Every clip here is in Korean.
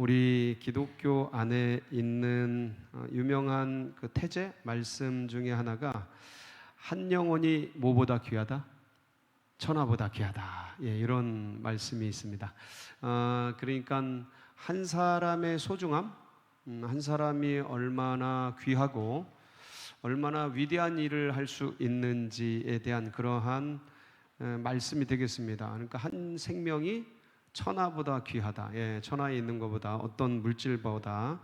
우리 기독교 안에 있는 유명한 그 태제 말씀 중에 하나가 한 영혼이 뭐보다 귀하다? 천하보다 귀하다. 예, 이런 말씀이 있습니다. 그러니까 한 사람의 소중함, 한 사람이 얼마나 귀하고 얼마나 위대한 일을 할 수 있는지에 대한 그러한 말씀이 되겠습니다. 그러니까 한 생명이 천하보다 귀하다. 예, 천하에 있는 것보다 어떤 물질보다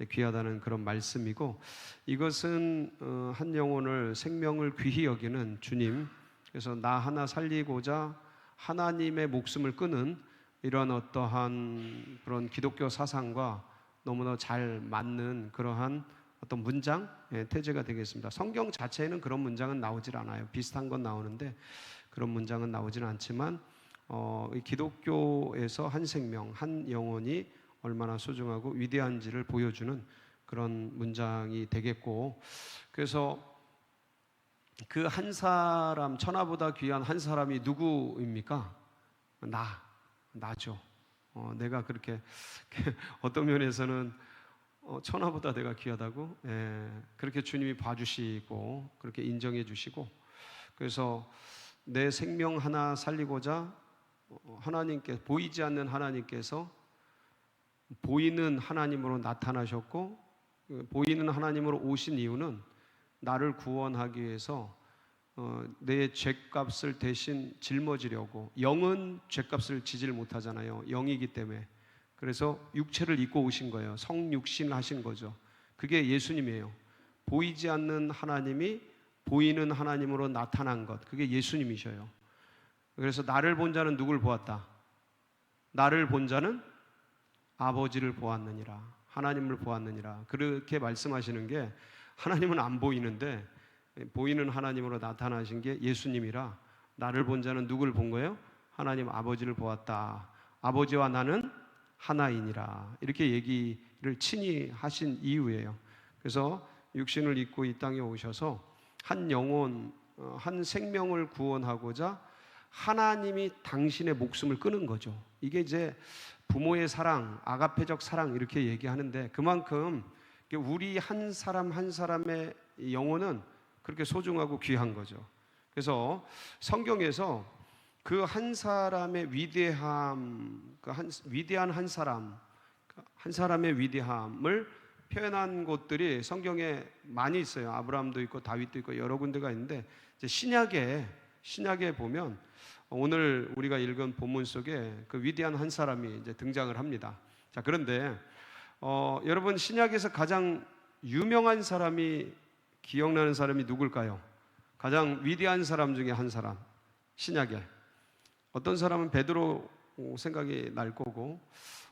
귀하다는 그런 말씀이고, 이것은 한 영혼을 생명을 귀히 여기는 주님, 그래서 나 하나 살리고자 하나님의 목숨을 끊은 이런 어떠한 그런 기독교 사상과 너무나 잘 맞는 그러한 어떤 문장, 태제가 되겠습니다. 성경 자체에는 그런 문장은 나오질 않아요. 비슷한 건 나오는데 그런 문장은 나오지는 않지만 기독교에서 한 생명, 한 영혼이 얼마나 소중하고 위대한지를 보여주는 그런 문장이 되겠고, 그래서 그 한 사람, 천하보다 귀한 한 사람이 누구입니까? 나죠. 내가 그렇게 어떤 면에서는 천하보다 내가 귀하다고, 그렇게 주님이 봐주시고 그렇게 인정해 주시고, 그래서 내 생명 하나 살리고자 하나님께, 보이지 않는 하나님께서 보이는 하나님으로 나타나셨고, 보이는 하나님으로 오신 이유는 나를 구원하기 위해서 내 죄값을 대신 짊어지려고. 영은 죄값을 지질 못하잖아요. 영이기 때문에. 그래서 육체를 입고 오신 거예요. 성육신 하신 거죠. 그게 예수님이에요. 보이지 않는 하나님이 보이는 하나님으로 나타난 것, 그게 예수님이셔요. 그래서 나를 본 자는 누굴 보았다? 나를 본 자는 아버지를 보았느니라, 하나님을 보았느니라. 그렇게 말씀하시는 게, 하나님은 안 보이는데 보이는 하나님으로 나타나신 게 예수님이라, 나를 본 자는 누굴 본 거예요? 하나님 아버지를 보았다. 아버지와 나는 하나이니라. 이렇게 얘기를 친히 하신 이유예요. 그래서 육신을 입고 이 땅에 오셔서 한 영혼, 한 생명을 구원하고자 하나님이 당신의 목숨을 끊은 거죠. 이게 이제 부모의 사랑, 아가페적 사랑 이렇게 얘기하는데, 그만큼 우리 한 사람 한 사람의 영혼은 그렇게 소중하고 귀한 거죠. 그래서 성경에서 그 한 사람의 위대함, 위대한 한 사람, 한 사람의 위대함을 표현한 곳들이 성경에 많이 있어요. 아브라함도 있고 다윗도 있고 여러 군데가 있는데, 이제 신약에 보면 오늘 우리가 읽은 본문 속에 그 위대한 한 사람이 이제 등장을 합니다. 자, 그런데 여러분, 신약에서 가장 유명한 사람이, 기억나는 사람이 누굴까요? 가장 위대한 사람 중에 한 사람, 신약에. 어떤 사람은 베드로 생각이 날 거고,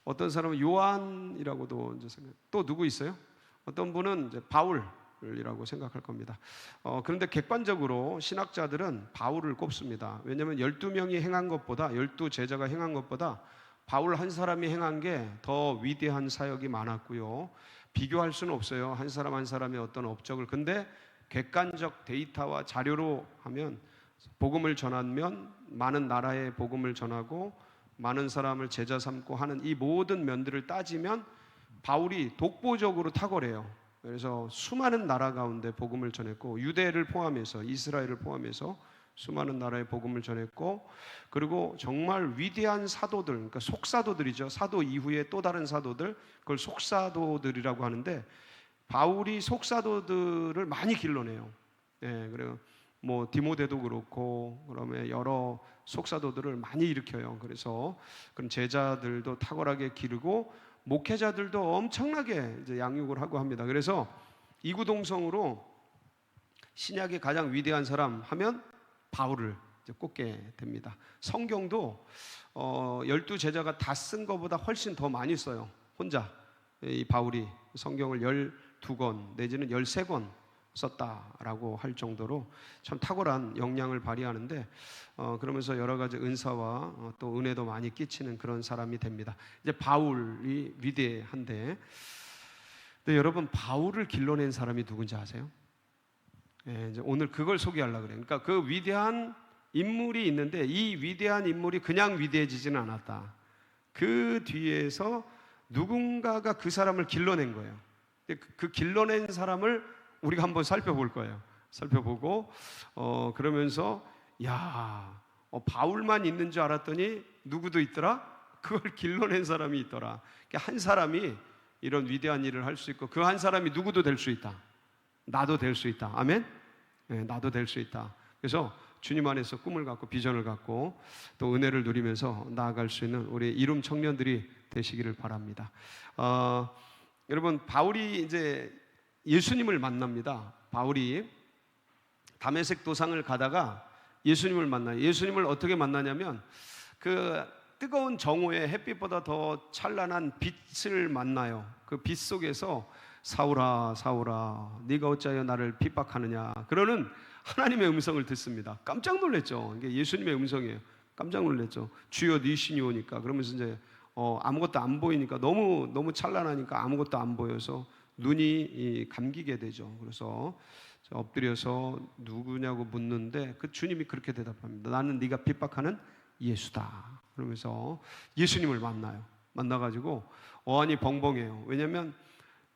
어떤 사람은 요한이라고도 이제 또 누구 있어요? 어떤 분은 이제 바울이라고 생각할 겁니다. 그런데 객관적으로 신학자들은 바울을 꼽습니다. 왜냐하면 12명이 행한 것보다, 12제자가 행한 것보다 바울 한 사람이 행한 게 더 위대한 사역이 많았고요. 비교할 수는 없어요. 한 사람 한 사람의 어떤 업적을. 근데 객관적 데이터와 자료로 하면, 복음을 전하면 많은 나라에 복음을 전하고 많은 사람을 제자 삼고 하는 이 모든 면들을 따지면 바울이 독보적으로 탁월해요. 그래서 수많은 나라 가운데 복음을 전했고, 유대를 포함해서, 이스라엘을 포함해서 수많은 나라에 복음을 전했고, 그리고 정말 위대한 사도들, 그러니까 속사도들이죠. 사도 이후에 또 다른 사도들, 그걸 속사도들이라고 하는데, 바울이 속사도들을 많이 길러내요. 그래요. 뭐 디모데도 그렇고, 그러면 여러 속사도들을 많이 일으켜요. 그래서 그런 제자들도 탁월하게 기르고, 목회자들도 엄청나게 이제 양육을 하고 합니다. 그래서 이구동성으로 신약의 가장 위대한 사람 하면 바울을 이제 꼽게 됩니다. 성경도 12제자가 다 쓴 것보다 훨씬 더 많이 써요. 혼자 이 바울이 성경을 12권 내지는 13권 썼다라고 할 정도로 참 탁월한 역량을 발휘하는데, 그러면서 여러 가지 은사와 또 은혜도 많이 끼치는 그런 사람이 됩니다. 이제 바울이 위대한데, 근데 여러분, 바울을 길러낸 사람이 누군지 아세요? 이제 오늘 그걸 소개하려고 그래요. 그러니까 그 위대한 인물이 있는데, 이 위대한 인물이 그냥 위대해지지는 않았다. 그 뒤에서 누군가가 그 사람을 길러낸 거예요. 그 길러낸 사람을 우리가 한번 살펴볼 거예요. 살펴보고 그러면서 야, 바울만 있는 줄 알았더니 누구도 있더라? 그걸 길러낸 사람이 있더라. 한 사람이 이런 위대한 일을 할 수 있고 그 한 사람이 누구도 될 수 있다. 나도 될 수 있다. 아멘? 네, 나도 될 수 있다. 그래서 주님 안에서 꿈을 갖고 비전을 갖고 또 은혜를 누리면서 나아갈 수 있는 우리 이룸 청년들이 되시기를 바랍니다. 여러분, 바울이 이제 예수님을 만납니다. 바울이 다메섹 도상을 가다가 예수님을 만나요. 예수님을 어떻게 만나냐면 그 뜨거운 정오에 햇빛보다 더 찬란한 빛을 만나요. 그 빛 속에서 사울아 사울아 네가 어찌하여 나를 핍박하느냐 그러는 하나님의 음성을 듣습니다. 깜짝 놀랐죠. 이게 예수님의 음성이에요. 깜짝 놀랐죠. 주여 네 신이 오니까 그러면서 이제 아무것도 안 보이니까 너무 찬란하니까 아무것도 안 보여서 눈이 감기게 되죠. 그래서 엎드려서 누구냐고 묻는데 그 주님이 그렇게 대답합니다. 나는 네가 핍박하는 예수다. 그러면서 예수님을 만나요. 만나가지고 어안이 벙벙해요. 왜냐하면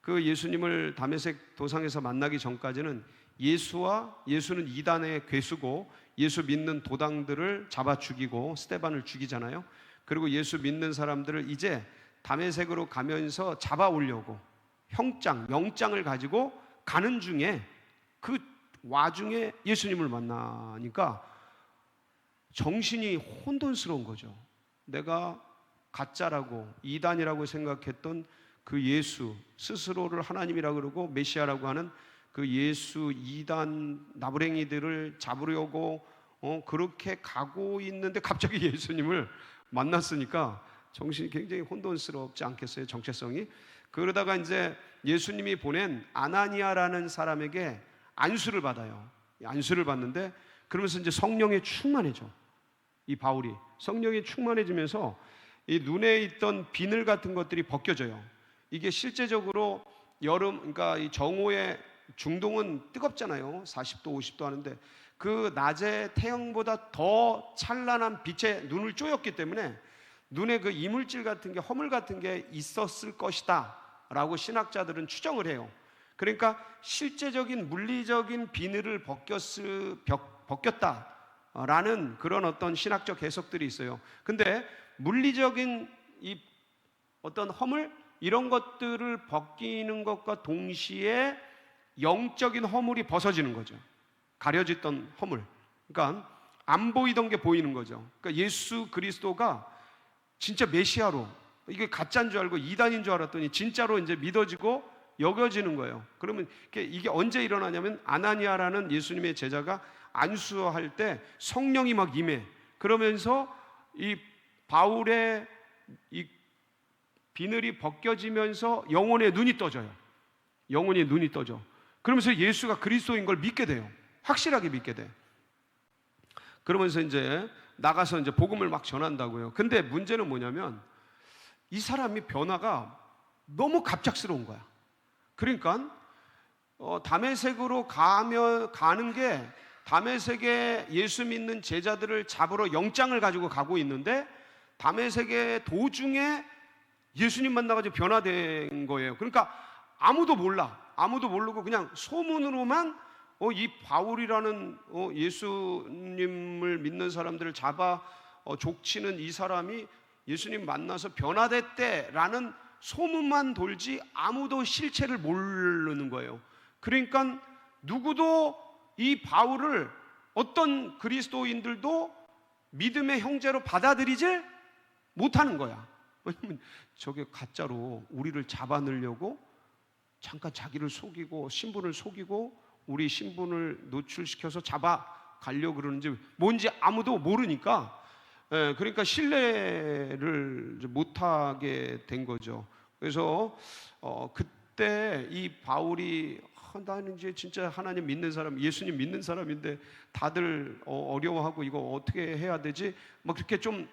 그 예수님을 다메섹 도상에서 만나기 전까지는 예수는 이단의 괴수고 예수 믿는 도당들을 잡아 죽이고 스데반을 죽이잖아요. 그리고 예수 믿는 사람들을 이제 다메섹으로 가면서 잡아오려고 영장을 가지고 가는 중에 그 와중에 예수님을 만나니까 정신이 혼돈스러운 거죠. 내가 가짜라고 이단이라고 생각했던 그 예수 스스로를 하나님이라고 그러고 메시아라고 하는 그 예수 이단 나부랭이들을 잡으려고 그렇게 가고 있는데 갑자기 예수님을 만났으니까 정신이 굉장히 혼돈스럽지 않겠어요? 정체성이. 그러다가 이제 예수님이 보낸 아나니아라는 사람에게 안수를 받아요. 안수를 받는데 그러면서 이제 성령에 충만해져. 이 바울이 성령에 충만해지면서 이 눈에 있던 비늘 같은 것들이 벗겨져요. 이게 실제적으로 여름, 그러니까 이 정오에 중동은 뜨겁잖아요. 40도, 50도 하는데 그 낮에 태양보다 더 찬란한 빛에 눈을 쪼였기 때문에 눈에 그 이물질 같은 게 허물 같은 게 있었을 것이다 라고 신학자들은 추정을 해요. 그러니까 실제적인 물리적인 비늘을 벗겼다라는 그런 어떤 신학적 해석들이 있어요. 근데 물리적인 이 어떤 허물 이런 것들을 벗기는 것과 동시에 영적인 허물이 벗어지는 거죠. 가려졌던 허물. 그러니까 안 보이던 게 보이는 거죠. 그러니까 예수 그리스도가 진짜 메시아로 이게 가짜인 줄 알고 이단인 줄 알았더니 진짜로 이제 믿어지고 여겨지는 거예요. 그러면 이게 언제 일어나냐면 아나니아라는 예수님의 제자가 안수할 때 성령이 막 임해. 그러면서 이 바울의 이 비늘이 벗겨지면서 영혼의 눈이 떠져요. 영혼의 눈이 떠져. 그러면서 예수가 그리스도인 걸 믿게 돼요. 확실하게 믿게 돼. 그러면서 이제 나가서 이제 복음을 막 전한다고요. 근데 문제는 뭐냐면 이 사람이 변화가 너무 갑작스러운 거야. 그러니까 다메섹으로 가는 게 다메섹에 예수 믿는 제자들을 잡으러 영장을 가지고 가고 있는데 다메섹의 도중에 예수님 만나가지고 변화된 거예요. 그러니까 아무도 몰라. 아무도 모르고 그냥 소문으로만 이 바울이라는 예수님을 믿는 사람들을 잡아 족치는 이 사람이 예수님 만나서 변화됐대라는 소문만 돌지 아무도 실체를 모르는 거예요. 그러니까 누구도 이 바울을 어떤 그리스도인들도 믿음의 형제로 받아들이질 못하는 거야. 왜냐면 저게 가짜로 우리를 잡아넣으려고 잠깐 자기를 속이고 신분을 속이고 우리 신분을 노출시켜서 잡아가려고 그러는지 뭔지 아무도 모르니까 그러니까 신뢰를 못하게 된 거죠. 그래서 그때 이 바울이 나는 이제 진짜 하나님 믿는 사람, 예수님 믿는 사람인데 다들 어려워하고 이거 어떻게 해야 되지? 막 그렇게 좀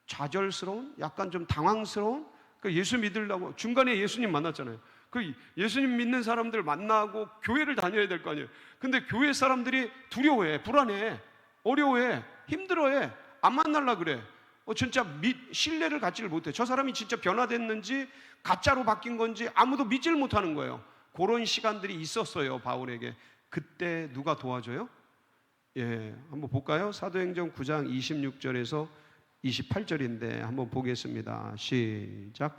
좌절스러운, 약간 좀 당황스러운. 그 예수 믿으려고 중간에 예수님 만났잖아요. 그 예수님 믿는 사람들 만나고 교회를 다녀야 될 거 아니에요. 근데 교회 사람들이 두려워해, 불안해, 어려워해, 힘들어해, 안 만날라 그래. 진짜 신뢰를 갖지를 못해. 저 사람이 진짜 변화됐는지 가짜로 바뀐 건지 아무도 믿지를 못하는 거예요. 그런 시간들이 있었어요, 바울에게. 그때 누가 도와줘요? 예, 한번 볼까요? 사도행전 9장 26절에서 28절인데 한번 보겠습니다. 시작.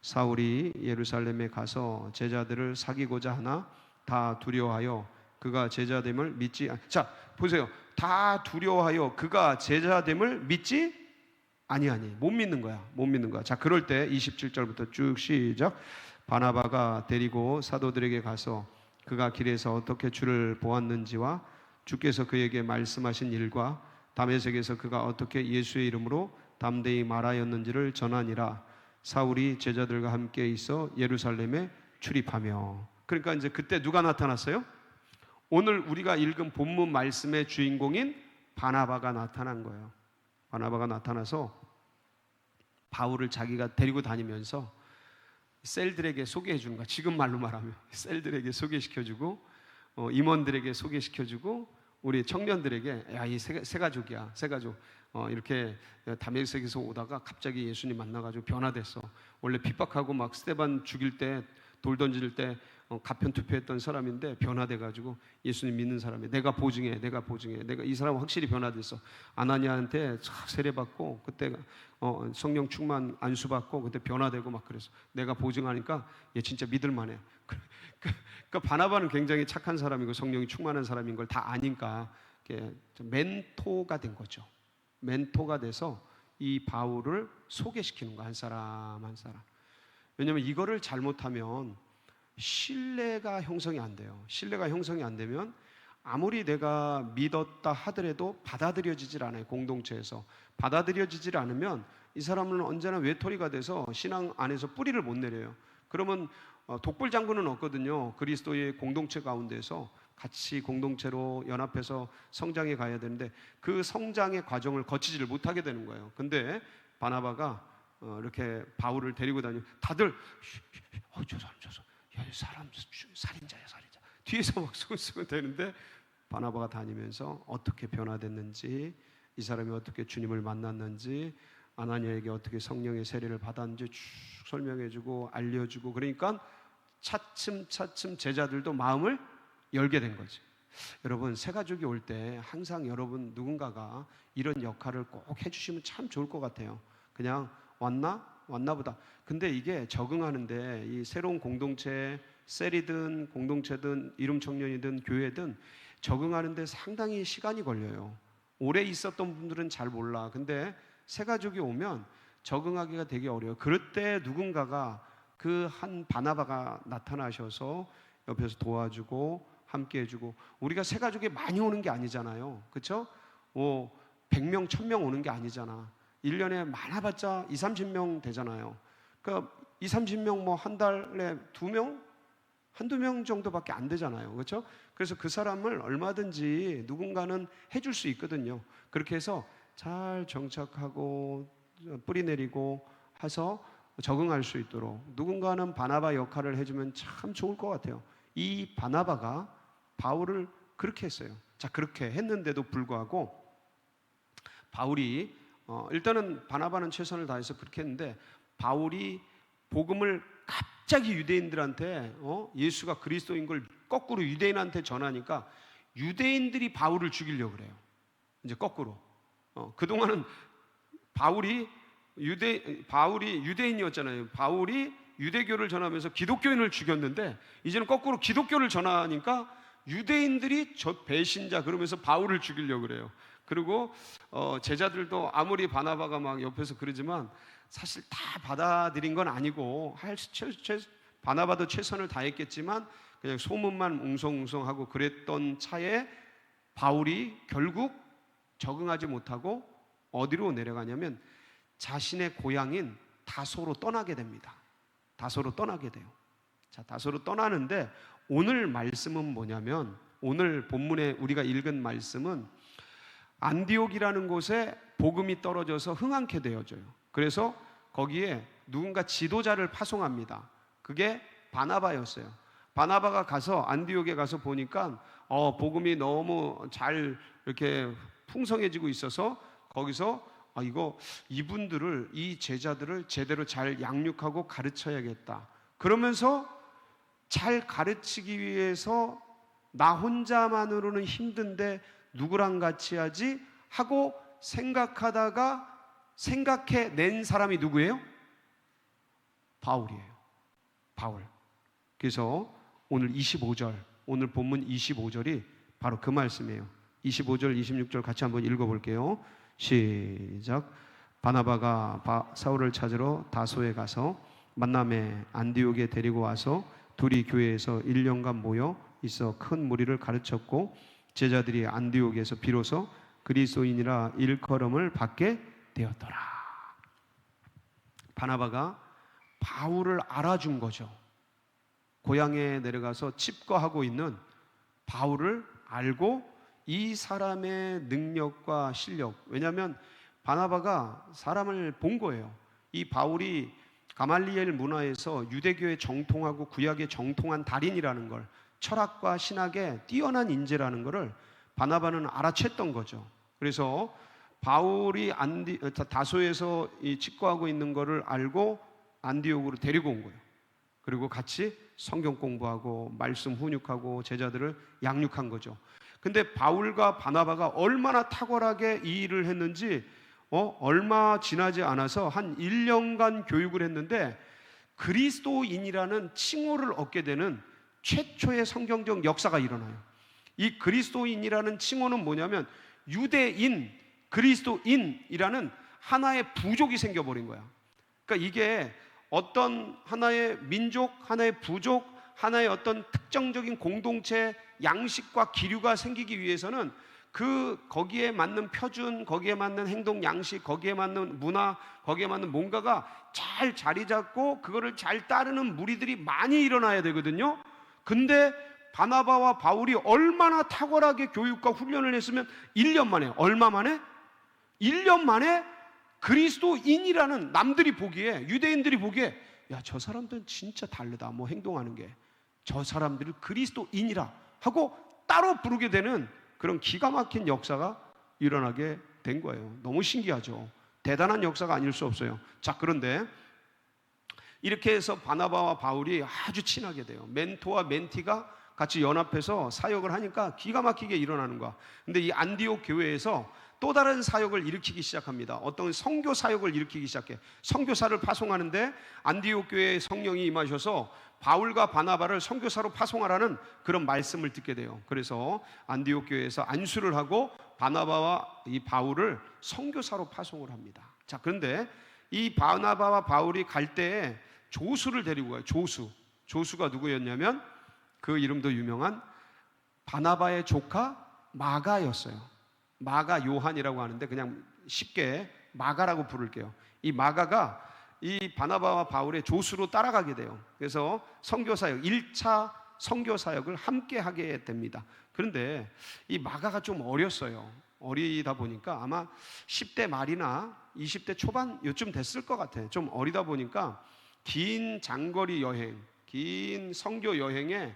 사울이 예루살렘에 가서 제자들을 사귀고자 하나 다 두려워하여 그가 제자됨을 믿지 자, 보세요. 다 두려워하여 그가 제자됨을 믿지 아니하니. 못 믿는 거야. 못 믿는 거야. 자, 그럴 때 27절부터 쭉 시작. 바나바가 데리고 사도들에게 가서 그가 길에서 어떻게 주를 보았는지와 주께서 그에게 말씀하신 일과 다메섹에서 그가 어떻게 예수의 이름으로 담대히 말하였는지를 전하니라. 사울이 제자들과 함께 있어 예루살렘에 출입하며. 그러니까 이제 그때 누가 나타났어요? 오늘 우리가 읽은 본문 말씀의 주인공인 바나바가 나타난 거예요. 바나바가 나타나서 바울을 자기가 데리고 다니면서 셀들에게 소개해 주는 거야. 지금 말로 말하면 셀들에게 소개시켜주고 임원들에게 소개시켜주고 우리 청년들에게 야, 이 새 가족이야, 새 가족. 이렇게 다메섹에서 오다가 갑자기 예수님 만나가지고 변화됐어. 원래 핍박하고 막 스데반 죽일 때 돌 던질 때 가편투표했던 사람인데 변화돼가지고 예수님 믿는 사람이 내가 보증해. 내가 이 사람 확실히 변화됐어. 아나니아한테 세례받고 그때 성령 충만 안수받고 그때 변화되고 막 그랬어. 내가 보증하니까 얘 진짜 믿을만해. 그러니까 바나바는 굉장히 착한 사람이고 성령이 충만한 사람인 걸 다 아니까 멘토가 된 거죠. 멘토가 돼서 이 바울을 소개시키는 거야. 한 사람 한 사람. 왜냐하면 이거를 잘못하면 신뢰가 형성이 안 돼요. 신뢰가 형성이 안 되면 아무리 내가 믿었다 하더라도 받아들여지질 않아요. 공동체에서 받아들여지질 않으면 이 사람은 언제나 외톨이가 돼서 신앙 안에서 뿌리를 못 내려요. 그러면 독불장군은 없거든요. 그리스도의 공동체 가운데서 같이 공동체로 연합해서 성장해 가야 되는데 그 성장의 과정을 거치지를 못하게 되는 거예요. 근데 바나바가 이렇게 바울을 데리고 다니면 다들 저 사람 살인자야. 뒤에서 막 수근수근 되는데 바나바가 다니면서 어떻게 변화됐는지, 이 사람이 어떻게 주님을 만났는지, 아나니아에게 어떻게 성령의 세례를 받았는지 쭉 설명해주고 알려주고. 그러니까 차츰 제자들도 마음을 열게 된 거지. 여러분, 새 가족이 올 때 항상 여러분 누군가가 이런 역할을 꼭 해주시면 참 좋을 것 같아요. 그냥 왔나 보다. 근데 이게 적응하는데 이 새로운 공동체, 셀이든 공동체든 이름 청년이든 교회든 적응하는데 상당히 시간이 걸려요. 오래 있었던 분들은 잘 몰라. 근데 새 가족이 오면 적응하기가 되게 어려워요. 그럴 때 누군가가 그 한 바나바가 나타나셔서 옆에서 도와주고 함께 해주고. 우리가 새 가족이 많이 오는 게 아니잖아요. 그렇죠? 100명, 1000명 오는 게 아니잖아. 1년에 많아봤자 20, 30명 되잖아요. 그러니까 20, 30명 뭐 한 달에 2명? 한두 명 정도밖에 안 되잖아요. 그렇죠? 그래서 그 사람을 얼마든지 누군가는 해줄 수 있거든요. 그렇게 해서 잘 정착하고 뿌리 내리고 해서 적응할 수 있도록 누군가는 바나바 역할을 해주면 참 좋을 것 같아요. 이 바나바가 바울을 그렇게 했어요. 자, 그렇게 했는데도 불구하고 바울이 일단은 바나바는 최선을 다해서 그렇게 했는데 바울이 복음을 갑자기 유대인들한테 예수가 그리스도인 걸 거꾸로 유대인한테 전하니까 유대인들이 바울을 죽이려고 그래요. 이제 거꾸로. 그동안은 바울이 유대인이었잖아요. 바울이 유대교를 전하면서 기독교인을 죽였는데 이제는 거꾸로 기독교를 전하니까 유대인들이 저 배신자 그러면서 바울을 죽이려고 그래요. 그리고 제자들도 아무리 바나바가 막 옆에서 그러지만 사실 다 받아들인 건 아니고 바나바도 최선을 다했겠지만 그냥 소문만 웅성웅성하고 그랬던 차에 바울이 결국 적응하지 못하고 어디로 내려가냐면 자신의 고향인 다소로 떠나게 됩니다. 다소로 떠나게 돼요. 자, 다소로 떠나는데 오늘 말씀은 뭐냐면 오늘 본문에 우리가 읽은 말씀은 안디옥이라는 곳에 복음이 떨어져서 흥황케 되어져요. 그래서 거기에 누군가 지도자를 파송합니다. 그게 바나바였어요. 바나바가 가서 안디옥에 가서 보니까 복음이 너무 잘 이렇게 풍성해지고 있어서 거기서 이거 이분들을, 이 제자들을 제대로 잘 양육하고 가르쳐야겠다. 그러면서 잘 가르치기 위해서 나 혼자만으로는 힘든데 누구랑 같이 하지 하고 생각하다가 생각해낸 사람이 누구예요? 바울이에요. 바울. 그래서 오늘 25절, 오늘 본문 25절이 바로 그 말씀이에요. 25절, 26절 같이 한번 읽어볼게요. 시작. 바나바가 사울을 찾으러 다소에 가서 만남에 안디옥에 데리고 와서 둘이 교회에서 1년간 모여 있어 큰 무리를 가르쳤고 제자들이 안디옥에서 비로소 그리스도인이라 일컬음을 받게 되었더라. 바나바가 바울을 알아준 거죠. 고향에 내려가서 칩거하고 있는 바울을 알고 이 사람의 능력과 실력, 왜냐하면 바나바가 사람을 본 거예요. 이 바울이 가말리엘 문화에서 유대교에 정통하고 구약에 정통한 달인이라는 걸, 철학과 신학에 뛰어난 인재라는 것을 바나바는 알아챘던 거죠. 그래서 바울이 다소에서 칩거하고 있는 것을 알고 안디옥으로 데리고 온 거예요. 그리고 같이 성경 공부하고 말씀 훈육하고 제자들을 양육한 거죠. 근데 바울과 바나바가 얼마나 탁월하게 이 일을 했는지 얼마 지나지 않아서 한 1년간 교육을 했는데 그리스도인이라는 칭호를 얻게 되는 최초의 성경적 역사가 일어나요. 이 그리스도인이라는 칭호는 뭐냐면 유대인, 그리스도인이라는 하나의 부족이 생겨버린 거야. 그러니까 이게 어떤 하나의 민족, 하나의 부족, 하나의 어떤 특정적인 공동체 양식과 기류가 생기기 위해서는 거기에 맞는 표준, 거기에 맞는 행동 양식, 거기에 맞는 문화, 거기에 맞는 뭔가가 잘 자리 잡고 그거를 잘 따르는 무리들이 많이 일어나야 되거든요. 근데 바나바와 바울이 얼마나 탁월하게 교육과 훈련을 했으면 1년 만에, 얼마 만에? 1년 만에 그리스도인이라는 남들이 보기에, 유대인들이 보기에 야, 저 사람들은 진짜 다르다, 뭐 행동하는 게. 저 사람들을 그리스도인이라 하고 따로 부르게 되는 그런 기가 막힌 역사가 일어나게 된 거예요. 너무 신기하죠. 대단한 역사가 아닐 수 없어요. 자, 그런데 이렇게 해서 바나바와 바울이 아주 친하게 돼요. 멘토와 멘티가 같이 연합해서 사역을 하니까 기가 막히게 일어나는 거야. 근데 이 안디옥 교회에서 또 다른 사역을 일으키기 시작합니다. 어떤 선교 사역을 일으키기 시작해. 선교사를 파송하는데 안디옥 교회에 성령이 임하셔서 바울과 바나바를 선교사로 파송하라는 그런 말씀을 듣게 돼요. 그래서 안디옥 교회에서 안수를 하고 바나바와 이 바울을 선교사로 파송을 합니다. 자, 그런데 이 바나바와 바울이 갈 때에 조수를 데리고 가요. 조수가 누구였냐면 그 이름도 유명한 바나바의 조카 마가였어요. 마가 요한이라고 하는데 그냥 쉽게 마가라고 부를게요. 이 마가가 이 바나바와 바울의 조수로 따라가게 돼요. 그래서 선교사역, 1차 선교사역을 함께 하게 됩니다. 그런데 이 마가가 좀 어렸어요. 어리다 보니까 아마 10대 말이나 20대 초반 요쯤 됐을 것 같아요. 좀 어리다 보니까 긴 장거리 여행, 긴 선교 여행에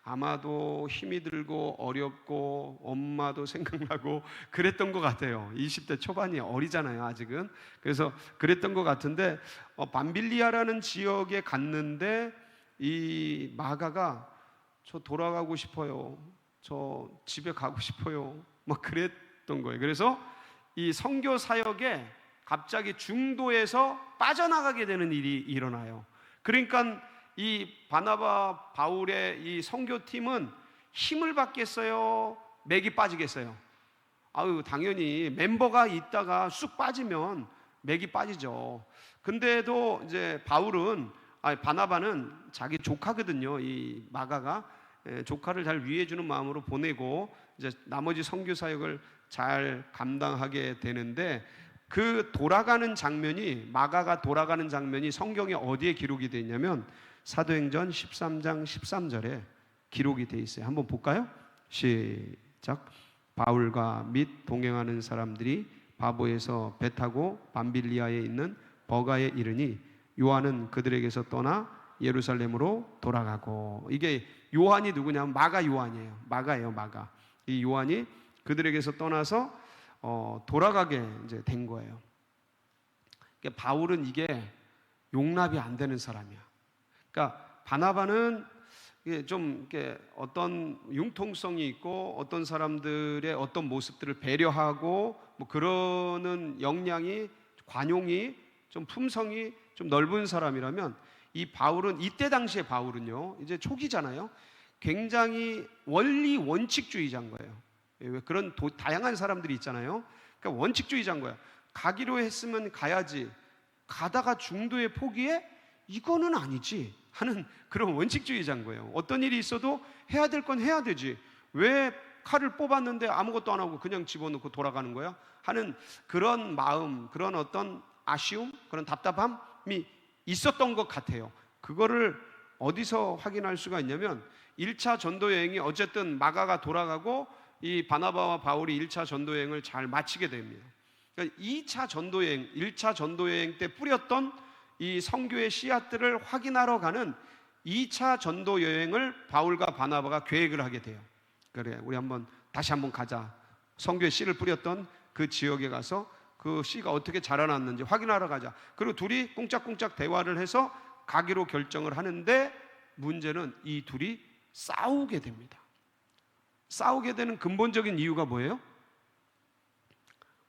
아마도 힘이 들고 어렵고 엄마도 생각나고 그랬던 것 같아요. 20대 초반이 어리잖아요, 아직은. 그래서 그랬던 것 같은데 밤빌리아라는 지역에 갔는데 이 마가가 저 돌아가고 싶어요, 저 집에 가고 싶어요, 막 그랬던 거예요. 그래서 이 선교 사역에 갑자기 중도에서 빠져나가게 되는 일이 일어나요. 그러니까 이 바나바 바울의 이 선교팀은 힘을 받겠어요, 맥이 빠지겠어요? 당연히 멤버가 있다가 쑥 빠지면 맥이 빠지죠. 근데도 이제 바나바는 자기 조카거든요. 이 마가가 조카를 잘 위해주는 마음으로 보내고 이제 나머지 선교 사역을 잘 감당하게 되는데 그 마가가 돌아가는 장면이 성경에 어디에 기록이 되어 있냐면 사도행전 13장 13절에 기록이 되어 있어요. 한번 볼까요? 시작. 바울과 및 동행하는 사람들이 바보에서 배 타고 밤빌리아에 있는 버가에 이르니 요한은 그들에게서 떠나 예루살렘으로 돌아가고. 이게 요한이 누구냐면 마가 요한이에요. 마가예요, 마가. 이 요한이 그들에게서 떠나서 돌아가게 이제 된 거예요. 그러니까 바울은 이게 용납이 안 되는 사람이야. 그러니까 바나바는 이게 좀 이렇게 어떤 융통성이 있고 어떤 사람들의 어떤 모습들을 배려하고 뭐 그러는 역량이, 관용이, 좀 품성이 좀 넓은 사람이라면, 이 바울은, 이때 당시에 바울은요, 이제 초기잖아요. 굉장히 원리 원칙주의자인 거예요. 왜 그런 다양한 사람들이 있잖아요. 그러니까 원칙주의자인 거야. 가기로 했으면 가야지, 가다가 중도에 포기해? 이거는 아니지 하는 그런 원칙주의자인 거예요. 어떤 일이 있어도 해야 될 건 해야 되지, 왜 칼을 뽑았는데 아무것도 안 하고 그냥 집어넣고 돌아가는 거야? 하는 그런 마음, 그런 어떤 아쉬움, 그런 답답함이 있었던 것 같아요. 그거를 어디서 확인할 수가 있냐면 1차 전도 여행이 어쨌든 마가가 돌아가고 이 바나바와 바울이 1차 전도 여행을 잘 마치게 됩니다. 그러니까 2차 전도 여행, 1차 전도 여행 때 뿌렸던 이 선교의 씨앗들을 확인하러 가는 2차 전도 여행을 바울과 바나바가 계획을 하게 돼요. 그래, 우리 다시 한번 가자. 선교의 씨를 뿌렸던 그 지역에 가서 그 씨가 어떻게 자라났는지 확인하러 가자. 그리고 둘이 꿍짝꿍짝 대화를 해서 가기로 결정을 하는데, 문제는 이 둘이 싸우게 됩니다. 싸우게 되는 근본적인 이유가 뭐예요?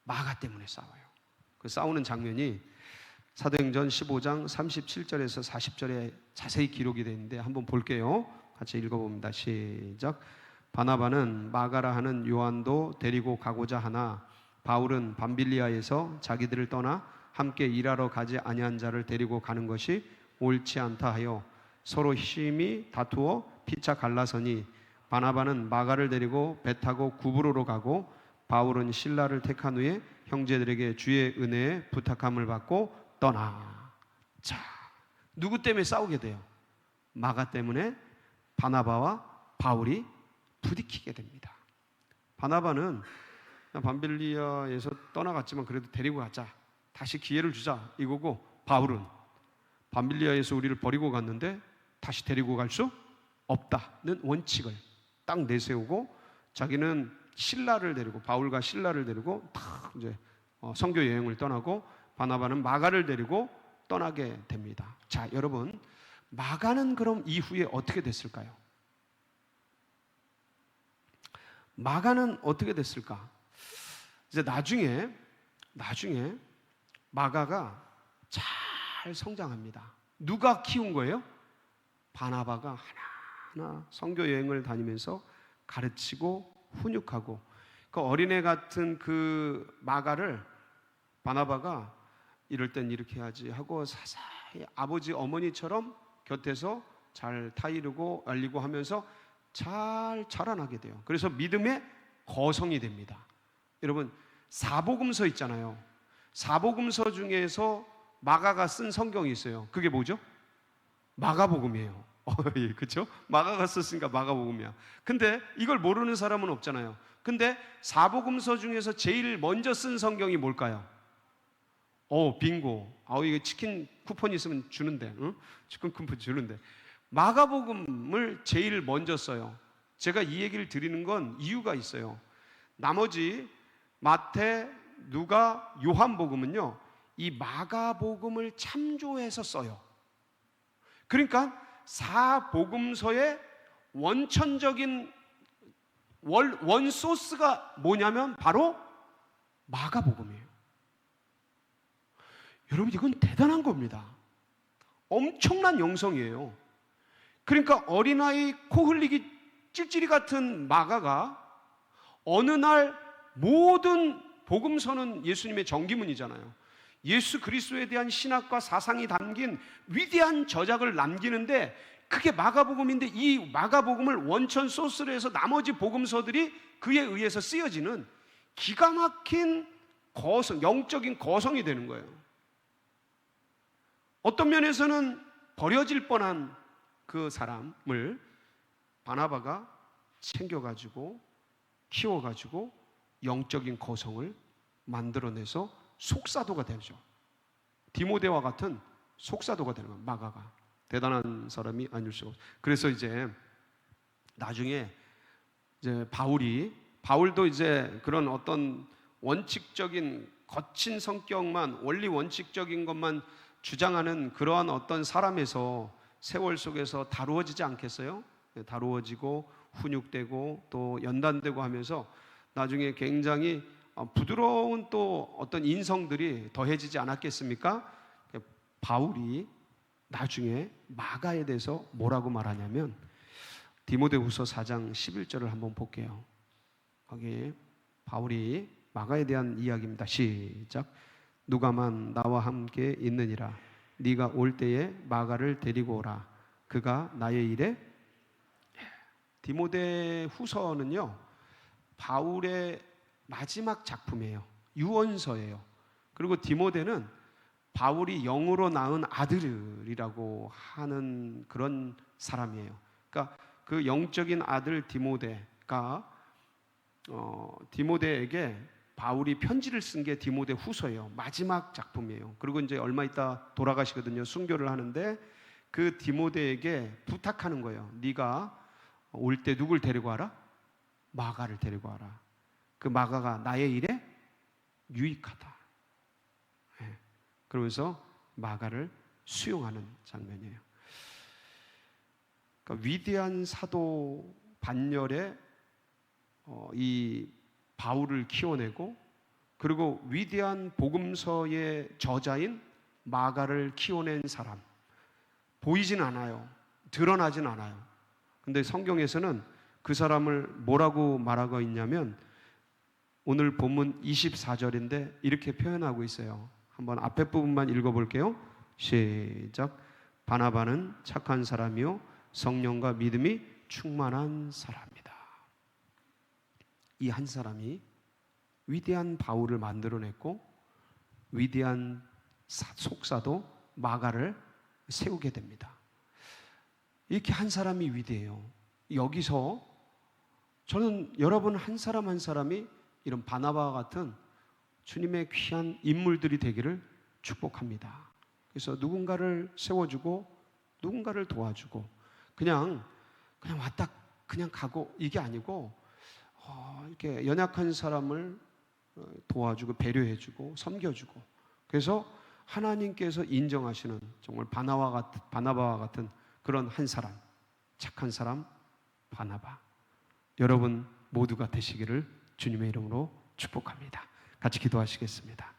마가 때문에 싸워요. 그 싸우는 장면이 사도행전 15장 37절에서 40절에 자세히 기록이 되어 있는데 한번 볼게요. 같이 읽어봅니다. 시작. 바나바는 마가라 하는 요한도 데리고 가고자 하나 바울은 밤빌리아에서 자기들을 떠나 함께 일하러 가지 아니한 자를 데리고 가는 것이 옳지 않다 하여 서로 심히 다투어 피차 갈라서니, 바나바는 마가를 데리고 배 타고 구브로로 가고 바울은 실라를 택한 후에 형제들에게 주의 은혜에 부탁함을 받고 떠나. 자, 누구 때문에 싸우게 돼요? 마가 때문에 바나바와 바울이 부딪히게 됩니다. 바나바는 밤빌리아에서 떠나갔지만 그래도 데리고 가자, 다시 기회를 주자 이거고, 바울은 밤빌리아에서 우리를 버리고 갔는데 다시 데리고 갈 수 없다는 원칙을 딱 내세우고, 자기는 실라를 데리고, 바울과 실라를 데리고 탁 이제 선교 여행을 떠나고, 바나바는 마가를 데리고 떠나게 됩니다. 자, 여러분, 마가는 그럼 이후에 어떻게 됐을까요? 마가는 어떻게 됐을까? 이제 나중에 마가가 잘 성장합니다. 누가 키운 거예요? 바나바가 하나하나 선교 여행을 다니면서 가르치고 훈육하고, 그 어린애 같은 그 마가를 바나바가 이럴 땐 이렇게 해야지 하고 사사히 아버지 어머니처럼 곁에서 잘 타이르고 알리고 하면서 잘 자라나게 돼요. 그래서 믿음의 거성이 됩니다. 여러분, 사복음서 있잖아요. 사복음서 중에서 마가가 쓴 성경이 있어요. 그게 뭐죠? 마가복음이에요. 예, 그렇죠? 마가가 썼으니까 마가복음이야. 근데 이걸 모르는 사람은 없잖아요. 근데 사복음서 중에서 제일 먼저 쓴 성경이 뭘까요? 빙고. 이거 치킨 쿠폰 있으면 주는데, 응? 치킨 쿠폰 주는데. 마가복음을 제일 먼저 써요. 제가 이 얘기를 드리는 건 이유가 있어요. 나머지 마태, 누가, 요한복음은요, 이 마가복음을 참조해서 써요. 그러니까 사복음서의 원천적인 원 소스가 뭐냐면 바로 마가복음이에요. 여러분, 이건 대단한 겁니다. 엄청난 영성이에요. 그러니까 어린아이 코 흘리기 찔찔이 같은 마가가 어느 날, 모든 복음서는 예수님의 정기문이잖아요. 예수 그리스도에 대한 신학과 사상이 담긴 위대한 저작을 남기는데, 그게 마가복음인데, 이 마가복음을 원천 소스로 해서 나머지 복음서들이 그에 의해서 쓰여지는 기가 막힌 거성, 영적인 거성이 되는 거예요. 어떤 면에서는 버려질 뻔한 그 사람을 바나바가 챙겨가지고 키워가지고 영적인 거성을 만들어내서 속사도가 되죠. 디모데와 같은 속사도가 되는 거예요. 마가가 대단한 사람이 아닐 수가 없어요. 그래서 이제 나중에 이제 바울도 이제 그런 어떤 원칙적인 거친 성격만, 원리 원칙적인 것만 주장하는 그러한 어떤 사람에서 세월 속에서 다루어지지 않겠어요? 다루어지고 훈육되고 또 연단되고 하면서 나중에 굉장히 부드러운 또 어떤 인성들이 더해지지 않았겠습니까? 바울이 나중에 마가에 대해서 뭐라고 말하냐면 디모데후서 4장 11절을 한번 볼게요. 거기 바울이 마가에 대한 이야기입니다. 시작. 누가만 나와 함께 있느니라. 네가 올 때에 마가를 데리고 오라. 그가 나의 일에. 디모데후서는요 바울의 마지막 작품이에요. 유언서예요. 그리고 디모데는 바울이 영으로 낳은 아들이라고 하는 그런 사람이에요. 그러니까 그 영적인 아들 디모데가 디모데에게 바울이 편지를 쓴 게 디모데 후서예요. 마지막 작품이에요. 그리고 이제 얼마 있다 돌아가시거든요. 순교를 하는데 그 디모데에게 부탁하는 거예요. 네가 올 때 누굴 데리고 와라? 마가를 데리고 와라. 그 마가가 나의 일에 유익하다. 네. 그러면서 마가를 수용하는 장면이에요. 그러니까 위대한 사도 반열에 이 바울을 키워내고 그리고 위대한 복음서의 저자인 마가를 키워낸 사람. 보이진 않아요. 드러나진 않아요. 근데 성경에서는 그 사람을 뭐라고 말하고 있냐면 오늘 본문 24절인데 이렇게 표현하고 있어요. 한번 앞에 부분만 읽어볼게요. 시작. 바나바는 착한 사람이요 성령과 믿음이 충만한 사람이다. 이 한 사람이 위대한 바울을 만들어냈고 위대한 속사도 마가를 세우게 됩니다. 이렇게 한 사람이 위대해요. 여기서 저는 여러분 한 사람 한 사람이 이런 바나바와 같은 주님의 귀한 인물들이 되기를 축복합니다. 그래서 누군가를 세워주고 누군가를 도와주고 그냥 왔다 그냥 가고 이게 아니고 이렇게 연약한 사람을 도와주고 배려해주고 섬겨주고 그래서 하나님께서 인정하시는 정말 바나바와 같은 그런 한 사람, 착한 사람 바나바. 여러분 모두가 되시기를 주님의 이름으로 축복합니다. 같이 기도하시겠습니다.